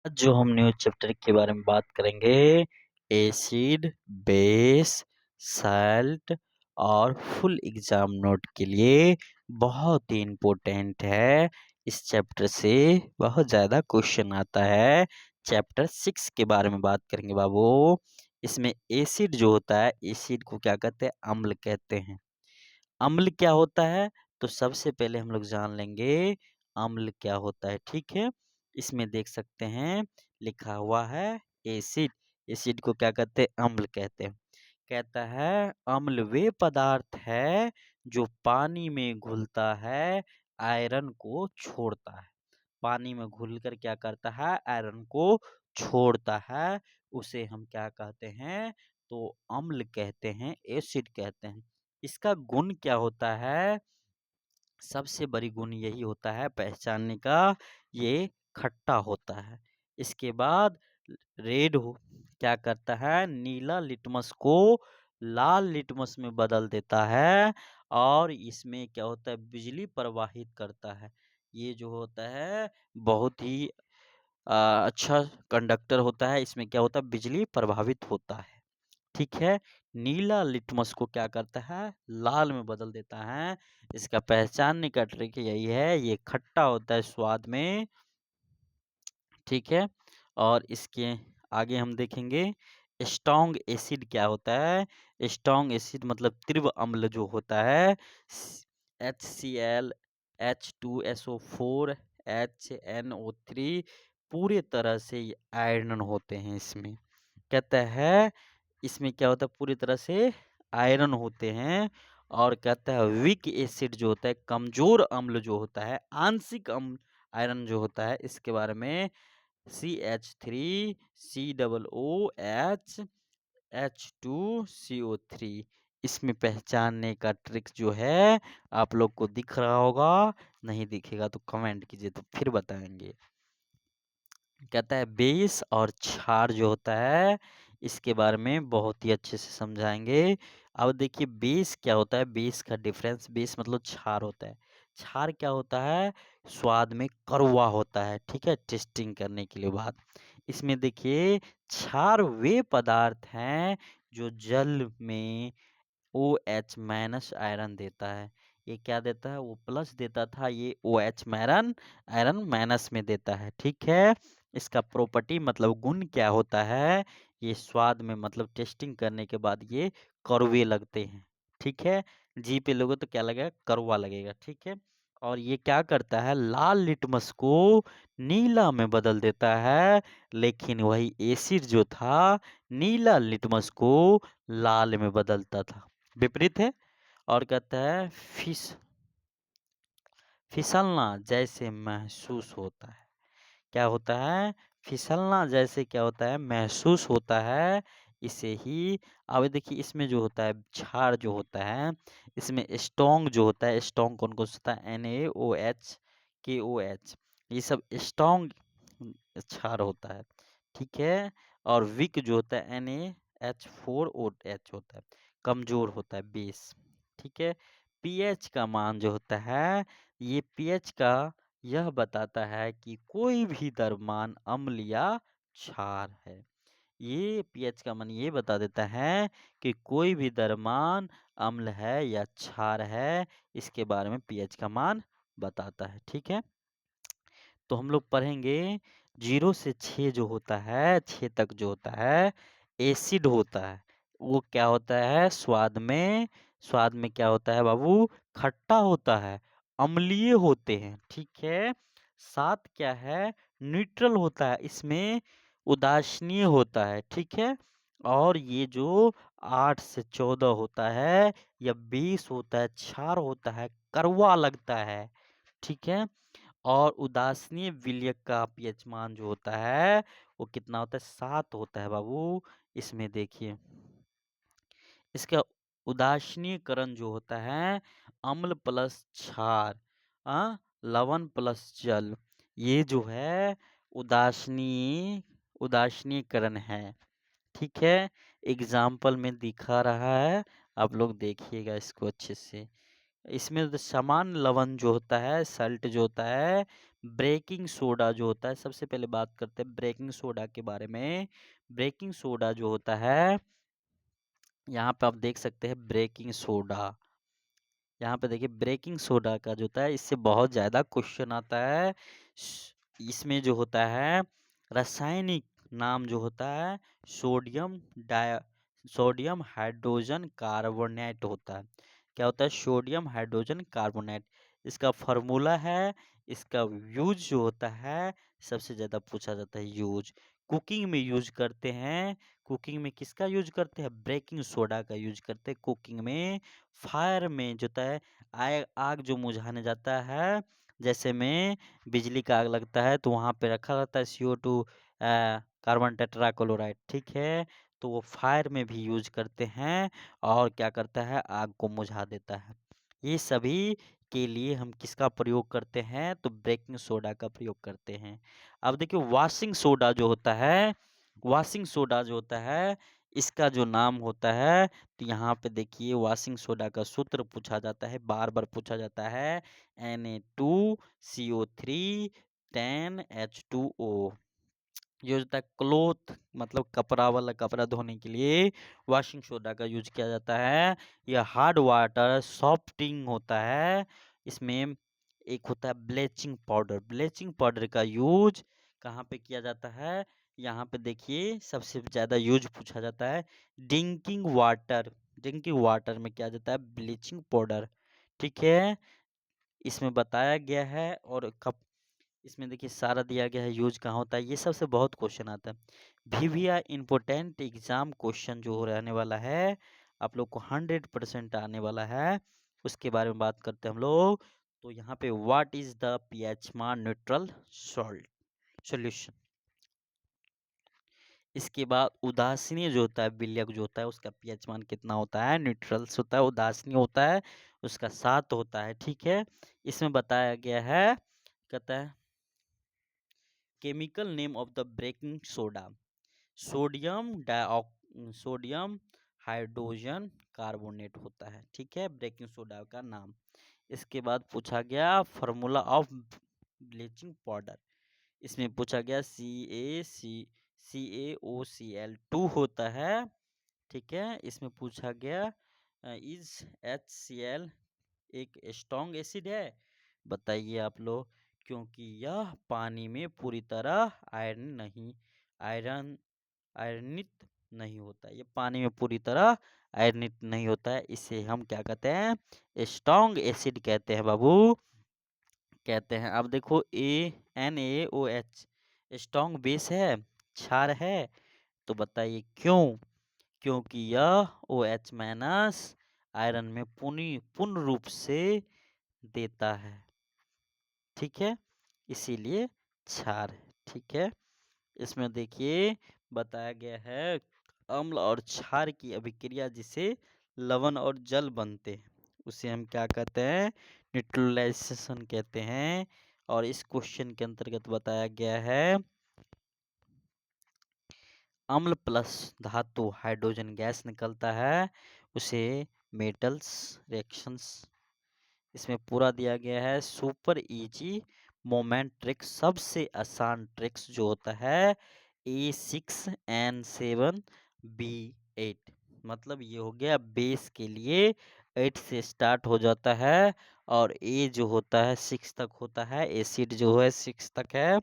जो हम new chapter के बारे में बात करेंगे एसिड, बेस, साल्ट और फुल एग्जाम नोट के लिए बहुत ही इम्पोर्टेंट है। इस चैप्टर से बहुत ज़्यादा क्वेश्चन आता है। चैप्टर 6 के बारे में बात करेंगे बाबू। इसमें एसिड जो होता है, एसिड को क्या कहते हैं? अम्ल कहते हैं। अम्ल क्या होता है? तो सबसे पहले हम लोग जान लेंगे अम्ल क्या होता है, ठीक है? इसमें देख सकते हैं लिखा हुआ है एसिड। एसिड को क्या कहते हैं? अम्ल कहते हैं। कहता है अम्ल वे पदार्थ है जो पानी में घुलता है, आयरन को छोड़ता है। पानी में घुलकर क्या करता है? आयरन को छोड़ता है। उसे हम क्या कहते हैं? तो अम्ल कहते हैं, एसिड कहते हैं। इसका गुण क्या होता है? सबसे बड़ी गुण यही होता है पहचानने का, ये खट्टा होता है। इसके बाद रेड हो क्या करता है? नीला लिटमस को लाल लिटमस में बदल देता है और इसमें क्या होता है? बिजली प्रवाहित करता है। ये जो होता है बहुत ही अच्छा कंडक्टर होता है। इसमें क्या होता है? बिजली प्रभावित होता है। ठीक है? नीला लिटमस को क्या करता है? लाल में बदल देता है। इसका पहचानने का ट्रिक यही है, ये खट्टा होता है स्वाद में, ठीक है? और इसके आगे हम देखेंगे स्ट्रॉन्ग एसिड क्या होता है? स्ट्रॉन्ग एसिड मतलब तीव्र अम्ल जो होता है, HCl, H2SO4, HNO3 पूरे तरह से ये आयरन होते हैं इसमें। कहता है इसमें क्या होता है? पूरी तरह से आयरन होते हैं। और कहता है वीक एसिड जो होता है, कमजोर अम्ल जो होता है, आंशिक अम्ल आयरन जो होता है, इसके बारे में CH3COOH H2CO3। इसमें पहचानने का ट्रिक जो है आप लोग को दिख रहा होगा, नहीं दिखेगा तो कमेंट कीजिए तो फिर बताएंगे। कहता है बेस और क्षार जो होता है, इसके बारे में बहुत ही अच्छे से समझाएंगे। अब देखिए बेस क्या होता है? बेस का डिफरेंस, बेस मतलब क्षार होता है। क्षार क्या होता है? स्वाद में कड़वा होता है, ठीक है? टेस्टिंग करने के लिए बात। इसमें देखिए क्षार वे पदार्थ हैं जो जल में OH माइनस आयरन देता है। ये क्या देता है? वो प्लस देता था, ये OH मायरन आयरन माइनस में देता है, ठीक है? इसका प्रॉपर्टी मतलब गुण क्या होता है? ये स्वाद में मतलब टेस्टिंग करने के बाद ये कड़वे लगते हैं, ठीक है? जी पे लोगे तो क्या लगेगा? कड़वा लगेगा, ठीक है? और ये क्या करता है? लाल लिटमस को नीला में बदल देता है। लेकिन वही एसिड जो था नीला लिटमस को लाल में बदलता था, विपरीत है। और कहता है फिसलना जैसे महसूस होता है। क्या होता है? फिसलना जैसे क्या होता है? महसूस होता है। इसे ही अब देखिए इसमें जो होता है क्षार जो होता है, इसमें स्ट्रॉन्ग जो होता है, स्ट्रॉन्ग कौन कौन सा होता है? NaOH, KOH, ये सब स्ट्रॉन्ग क्षार होता है, ठीक है? और वीक जो होता है NaH4OH होता है, कमजोर होता है, बेस, ठीक है? पीएच का मान जो होता है, ये पीएच का यह बताता है कि कोई भी द्रव्यमान अम्ल या क्षार है। ये पीएच का मान ये बता देता है कि कोई भी द्रव्यमान अम्ल है या क्षार है, इसके बारे में पीएच का मान बताता है, ठीक है? तो हम लोग पढ़ेंगे 0 से 6 जो होता है, 6 तक जो होता है एसिड होता है। वो क्या होता है? स्वाद में क्या होता है बाबू? खट्टा होता है, अम्लीय होते हैं, ठीक है? 7 क्या है? न्यूट्रल होता है, इसमें उदासीनीय होता है, ठीक है? और ये जो 8 से 14 होता है या 20 होता है, क्षार होता है, कड़वा लगता है, ठीक है? और उदासीनीय विलयक का पीएच मान जो होता है वो कितना होता है? 7 होता है बाबू। इसमें देखिए इसका उदासीनीकरण जो होता है, अम्ल प्लस क्षार, लवण प्लस जल, ये जो है उदासीनीकरण है, ठीक है? एग्जाम्पल में दिखा रहा है, आप लोग देखिएगा इसको अच्छे से। इसमें तो समान लवण जो होता है, सल्ट जो होता है, ब्रेकिंग सोडा जो होता है, सबसे पहले बात करते हैं ब्रेकिंग सोडा के बारे में। ब्रेकिंग सोडा जो होता है, यहाँ पे आप देख सकते हैं ब्रेकिंग सोडा। यहाँ पे देखिए ब्रेकिंग सोडा का जो होता है, इससे बहुत ज़्यादा क्वेश्चन आता है। इसमें जो होता है रासायनिक नाम जो होता है sodium di sodium hydrogen carbonate होता है। क्या होता है? Sodium hydrogen carbonate. इसका फार्मूला है, इसका यूज जो होता है सबसे ज़्यादा पूछा जाता है यूज। कुकिंग में यूज करते हैं। कुकिंग में किसका यूज करते हैं? ब्रेकिंग सोडा का यूज करते हैं कुकिंग में। फायर में जो होता है आग जो बुझाने जाता है, जैसे में बिजली का आग लगता है तो वहाँ पे रखा रहता है CO2 कार्बन टेट्राक्लोराइड, ठीक है। तो वो फायर में भी यूज करते हैं और क्या करता है आग को बुझा देता है। ये सभी के लिए हम किसका प्रयोग करते हैं? तो ब्रेकिंग सोडा का प्रयोग करते हैं। अब देखिए वॉशिंग सोडा जो होता है, वॉशिंग सोडा जो होता है इसका जो नाम होता है, तो यहाँ पे देखिए वॉशिंग सोडा का सूत्र पूछा जाता है, बार बार पूछा जाता है Na2CO3 10H2O। ये होता है क्लोथ, मतलब कपड़ा वाला, कपड़ा धोने के लिए वॉशिंग सोडा का यूज किया जाता है। यह हार्ड वाटर सॉफ्टिंग होता है। इसमें एक होता है ब्लीचिंग पाउडर। ब्लीचिंग पाउडर का यूज कहाँ पे किया जाता है? यहाँ पे देखिए सबसे ज़्यादा यूज पूछा जाता है ड्रिंकिंग वाटर। ड्रिंकिंग वाटर में किया जाता है ब्लीचिंग पाउडर, ठीक है। इसमें बताया गया है और कब इसमें देखिए सारा दिया गया है यूज कहाँ होता है, ये सबसे बहुत क्वेश्चन आता है। VVI इम्पोर्टेंट एग्जाम क्वेश्चन जो रहने वाला है, आप लोग को 100% आने वाला है, उसके बारे में बात करते हैं हम लोग। तो यहाँ पे व्हाट इज द pH मान न्यूट्रल सॉल्ट सॉल्यूशन। इसके बाद उदासीन जो होता है, विलयक जो होता है, उसका pH मान कितना होता है? न्यूट्रल्स होता है। उदासीन होता है उसका 7 होता है, ठीक है। इसमें बताया गया है, कहता है chemical name of the breaking soda sodium hydrogen carbonate होता है, ठीक है, ब्रेकिंग सोडा का नाम। इसके बाद पूछा गया फार्मूला ऑफ ब्लीचिंग पाउडर। इसमें पूछा गया CaCO2 होता है, ठीक है। इसमें पूछा गया इज HCl एक स्ट्रॉन्ग एसिड है? बताइए आप लोग, क्योंकि यह पानी में पूरी तरह आयरन आयरनित नहीं होता है। ये पानी में पूरी तरह आयरनित नहीं होता है, इसे हम क्या कहते हैं? स्ट्रॉन्ग एसिड कहते हैं बाबू, कहते हैं। अब देखो NaOH स्ट्रॉन्ग बेस है, क्षार है, तो बताइए क्यों? क्योंकि यह OH माइनस आयरन में पूर्ण रूप से देता है, ठीक है, इसीलिए क्षार है, ठीक है। इसमें देखिए बताया गया है अम्ल और क्षार की अभिक्रिया जिसे लवण और जल बनते हैं, उसे हम क्या कहते हैं? न्यूट्रलाइजेशन कहते हैं। और इस क्वेश्चन के अंतर्गत बताया गया है अम्ल प्लस धातु हाइड्रोजन गैस निकलता है, उसे मेटल्स रिएक्शंस। इसमें पूरा दिया गया है सुपर इजी मोमेंट ट्रिक्स, सबसे आसान ट्रिक्स जो होता है A6N7B8, मतलब ये हो गया बेस के लिए 8 से स्टार्ट हो जाता है, और ए जो होता है 6 तक होता है, एसिड जो है 6 तक है।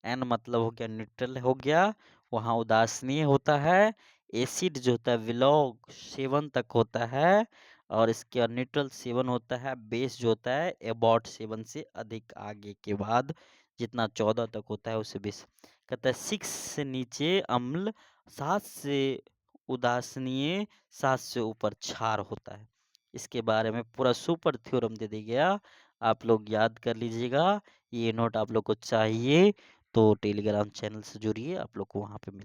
एन मतलब हो गया न्यूट्रल हो गया, वहाँ उदासीन होता है। एसिड जो होता है विलौग 7 तक होता है, और इसके और न्यूट्रल 7 होता है। बेस जो होता है अबाउट 7 से अधिक आगे के बाद जितना 14 तक होता है उसे बेस कहता है। 6 से नीचे अम्ल, 7 से उदासीन, 7 से ऊपर क्षार होता है। इसके बारे में पूरा सुपर थ्योरम दे दिया गया, आप लोग याद कर लीजिएगा। ये नोट आप लोग को चाहिए तो टेलीग्राम चैनल से जुड़िए, आप लोग को वहाँ पे मिल